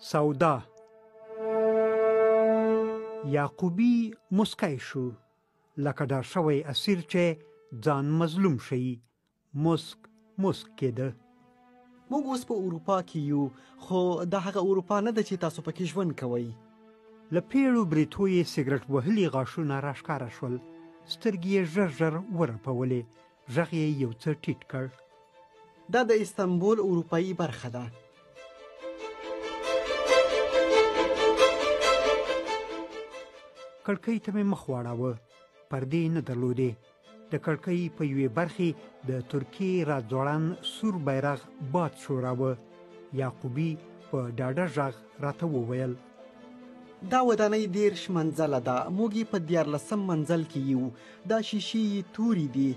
سودا. یعقوبی مسکی شو لکه ډار شوی اسیر چې ځان مظلوم شي. مسک کېده. موږ اوس په اروپا کې یو، خو دا هغه اروپا نه ده چې تاسو پکې ژوند کوئ. له پیړو بریتو یې سګرټ وهلي غاښونه راښکاره شول. سترګې یې ژر ورپولې. غږ یې یو څه ټیټ کړ. دا د استانبول اروپایي برخه ده. کړکۍ ته مې مخ واړاوه. پردې نه درلودې. د کړکۍ په یوې برخې د ترکیې راځوړند سور بیرغ باد ښوراوه. یعقوبي په ډاډه غږ راته وویل: دا ودانۍ 10 منزله ده. موږ یې په 14 منزل کې یو. دا شیشې یې تورې دي.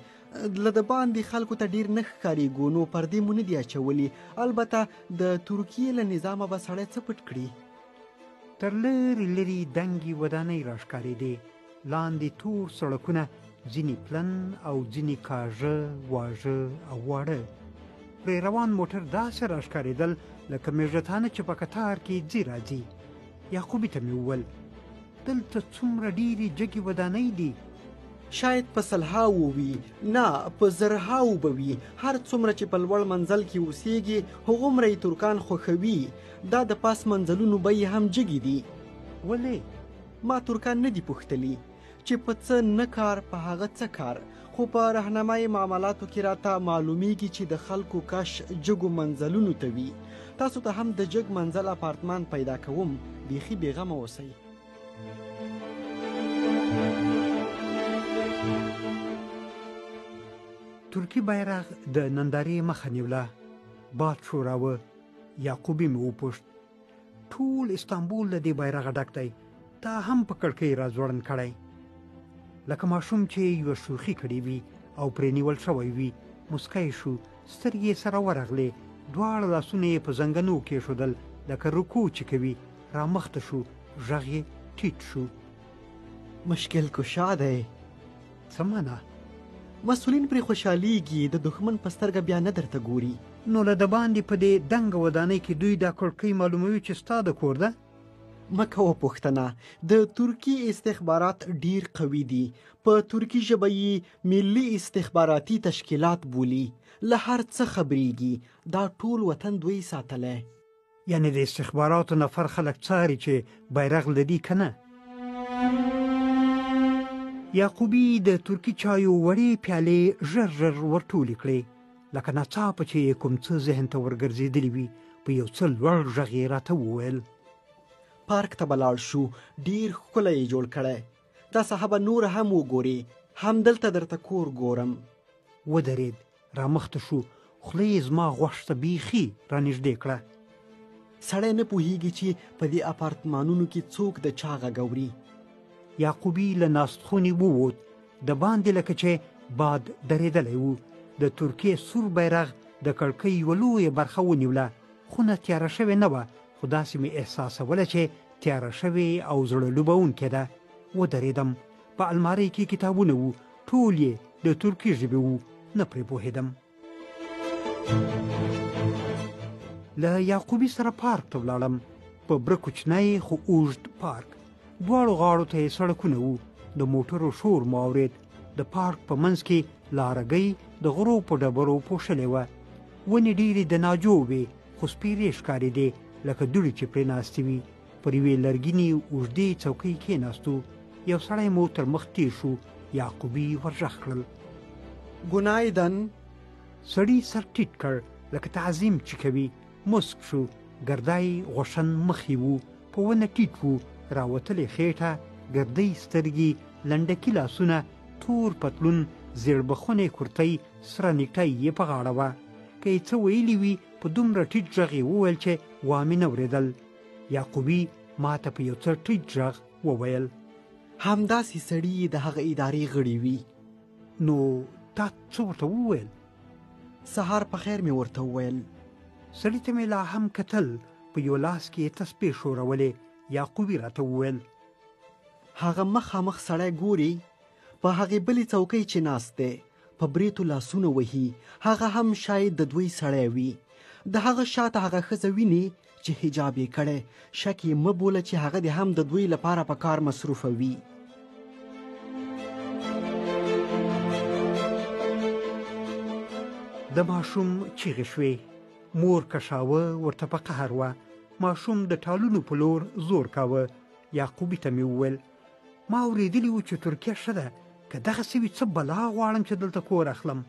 له د باندې خلکو ته ډیر نه ښکارېږو، نو پردې مو نه دي اچولي. البته د ترکیې له نظامه به سړی څه پټ کړي. تر لرې دنګې ودانۍ راښکارېدې. لاندې تور سړکونه، ځینې پلن او ځینې کاږه، واږه او واړه. پرې روان موټر داسې راښکارېدل لکه میږتانه چې په کتار کې ځي راځي. یعقوبي ته مې وویل: دلته څومره ډېرې جګې ودانۍ دي؟ شاید په سلهاوو وي، نه په زرهاوو به وي. هر څومره چې په لوړ منزل کې اوسېږي هغومره یې ترکان خوښوي. دا د پاس منزلونو بیې هم جګې دي. ولې؟ ما ترکان نه دي پوښتلي چې په څه نه کار په هغه څه کار، خو په رهنمای معاملاتو کې راته معلومیږي چې د خلکو کش جګو منزلونو ته وي. تاسو ته هم د جګ منزل اپارتمان پیدا کوم. بیخي بېغمه اوسئ. ترکی بیرغ د نندارې مخه نیوله. باد ښوراوه. یعقوبي مې وپوښت: ټول استانبول له دې بیرغه ډک دی؟ تا هم په کړکۍ راځوړند کړی؟ لکه ماشوم چې یوه شوخي کړې وي او پرې نیول شوی وي. مسکی شو. سترګې یې سره ورغلې. دواړه لاسونه یې په زنګنو کېښودل لکه رکوع چې کوي. رامخته شو. غږ یې ټیټ شو: مشکل کشا دی. څه معنا؟ مسؤلین پرې خوشحالیږي. د دښمن په سترګه بیا نه درته ګوري. نو له د باندې په دې دنګه ودانۍ کې دوی دا کړکۍ معلوموي چې ستا د کور ده؟ مه کوه پوښتنه. د ترکي استخبارات ډیر قوي دي. په ترکي ژبه یې ملي استخباراتي تشکیلات بولي. له هر څه خبرېږي. دا ټول وطن دوی ساتلی. یعنې د استخباراتو نفر خلک څاري چې بیرغ لري که نه؟ یعقوبي د ترکي چایو وړې پیالې ژر ورټولې کړې. لکه ناڅاپه چې کوم څه ذهن ته ورګرځېدلي وي. په یو څه لوړ غږ یې راته وویل: پارک ته به لاړ شو. ډیر ښکلی یې جوړ کړی. دا صحابه نور هم وګورې. همدلته درته کور ګورم. ودرېد. رامخته شو. خوله یې زما غوږ ته بیخي رانږدې کړه. سړی نه پوهېږي چې په دې اپارتمانونو کې څوک د چا غږ اوري. یعقوبي له ناستخونې ووت. د باندې لکه چې باد درېدلی و. د ترکیې سور بیرغ د کړکۍ یوه لویه برخه ونیوله. خونه تیاره شوې نه وه، خو داسې مې احساسوله چې تیاره شوې او زړه لوبوونکې ده. ودرېدم. په المارۍ کې کتابونه وو. ټول یې د ترکي ژبې وو. نه پرې پوهېدم. له یعقوبي سره پارک ته ولاړم. په بره کوچنی خو اوږد پارک. دواړو غاړو ته یې سړکونه وو. د موټرو شور مو اورېد. د پارک په منځ کې لارګۍ د غرو په ډبرو پوښلې وه. ونې ډېرې د ناجو وې، خو سپېرې ښکارېدې لکه دوړې چې پرې ناستې وي. پر یوې لرګینې اوږدې څوکۍ کېناستو. یو سړی مو تر مخ تېر شو. یعقوبي ورغږ کړل: ګنایدن. سړي سر ټیټ کړ لکه تعظیم چې کوي. مسک شو. ګردی غوښن مخ یې وو. په ونه ټیټ وو. راوتلې خېټه، ګردۍ سترګې، لنډکي لاسونه، تور پتلون، زیړبخونې کورتۍ، سره نیکټۍ یې په غاړه وه. که یې څه ویلي وي په دومره ټیټ غږ یې وویل چې وامې نه اورېدل. یعقوبي ما ته په یو څه ټیټ غږ وویل: همداسې سړي د هغه ادارې غړي وي. نو تا څه ورته وویل؟ سهار په خیر مې ورته وویل. سړي ته مې لا هم کتل. په یو لاس کې یې تسبې ښورولې. یعقوبي راته وویل: هغه مخامخ سړی ګوري؟ په هغې بلې څوکۍ چې ناست دی. په بریتو لاسونه وهي. هغه هم شاید د دوی سړی وي. د هغه شاته هغه ښځه ویني چې حجاب یې کړی شک یې مه بوله چې هغه دې هم د دوی لپاره په کار مصروفه وي. د ماشوم چیغې شوې. مور کشاوه ورته په قهر وه. ماشوم د ټالونو په لور زور کاوه. یعقوبي ته مې وویل ما اورېدلي وو چې ترکیه ښه ده، که دغسې وي څه بلا غواړم چې دلته کور اخلم.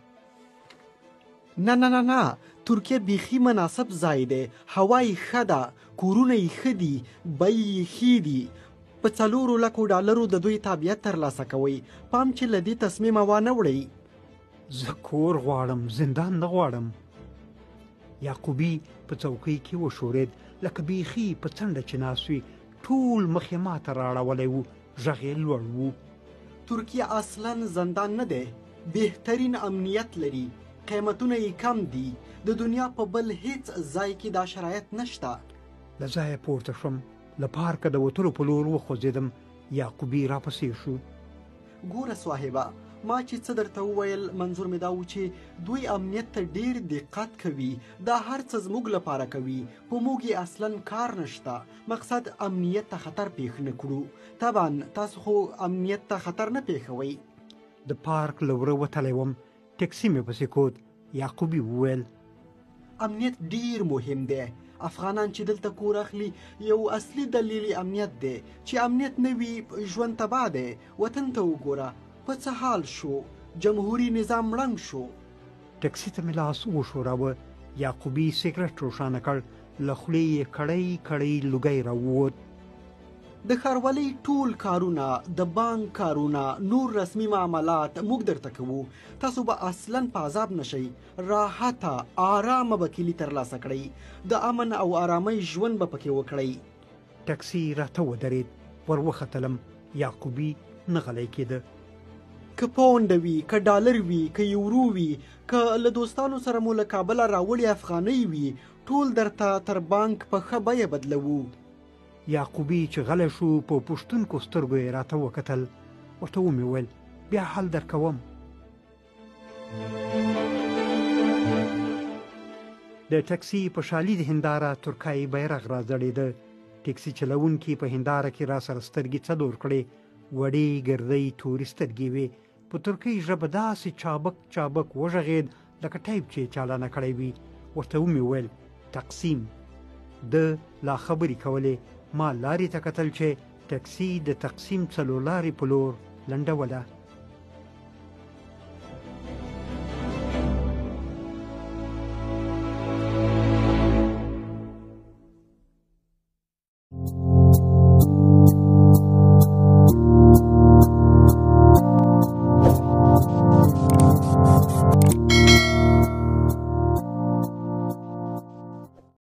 نه نه نه نه، ترکیه بیخي مناسب ځای دی. هوا یې ښه ده، کورونه یې ښه دي، بیې یې ښې دي. په 4 لکو ډالرو د دوی تابعیت ترلاسه کوئ. پام چې له دې تصمیمه وانه وړئ. زه کور غواړم، زندان نه غواړم. یعقوبي په څوکۍ کې وشورېد لکه بیخي په څنډه چې ناست وي. ټول مخ یې ما ته رااړولی و. غږ یې لوړ و. ترکیه اصلا زندان نه دی، بهترین امنیت لري، قیمتونه یې کم دي. د دنیا په بل هیڅ ځای کې دا شرایط نشته. له ځایه پورته شوم. له پارکه د وتلو په لور وخوځېدم. یعقوبي راپسې شو. ګوره صاحبه، ما چې څه درته وویل منظور مې دا و چې دوی امنیت ته ډیر دقت کوي. دا هر څه زموږ لپاره کوي، په موږ یې اصلا کار نشته. مقصد امنیت ته خطر پیښ نه کړو. طبعا تاسو خو امنیت ته خطر نه پیښوئ. د پارک له وره وتلی وم. ټکسي مې پسې کود. یعقوبي وویل امنیت ډیر مهم دی. افغانان چې دلته کور اخلي یو اصلي دلیل امنیت دی. چې امنیت نه وي ژوند تباه دی. وطن ته وګوره په څه حال شو. جمهوری نظام ړنګ شو. ټکسي ته مې لاس وښوراوه. یعقوبي سګرټ روښانه کړ. له خولې یې کړی کړی لوګی راووت. د ښاروالۍ ټول کارونه، د بانک کارونه، نور رسمي معاملات موږ درته کوو. تاسو به اصلا په عذاب نشئ. راحته آرامه به کلي ترلاسه کړئ. د امن او آرامۍ ژوند به پکې وکړئ. ټکسي راته ودرېد. ور وختلم. یعقوبي نه غلی کېده. که پونډ وي، که ډالر وي، که یورو وي، که له دوستانو سره مو له کابله راوړې افغانۍ وي، ټول درته تر بانک په ښه بیه بدلوو. یعقوبي چې غلی شو په پوښتونکو سترګو یې راته وکتل. ورته ومې ویل بیا حل درکوم. د ټکسي په شالید هنداره ترکایي بیرغ راځړېده. ټکسي چلوونکي په هنداره کې را سره سترګې څلور کړې. وړې ګردۍ تورې سترګې وې. په ترکۍ ژبه داسې چابک چابک وغږېد لکه ټایپ چې چالانه کړی وي. ورته ومې ویل تقسیم. ده لا خبرې کولې. ما لارې ته کتل چې ټکسي د تقسیم څلور لارې په لور لنډوله.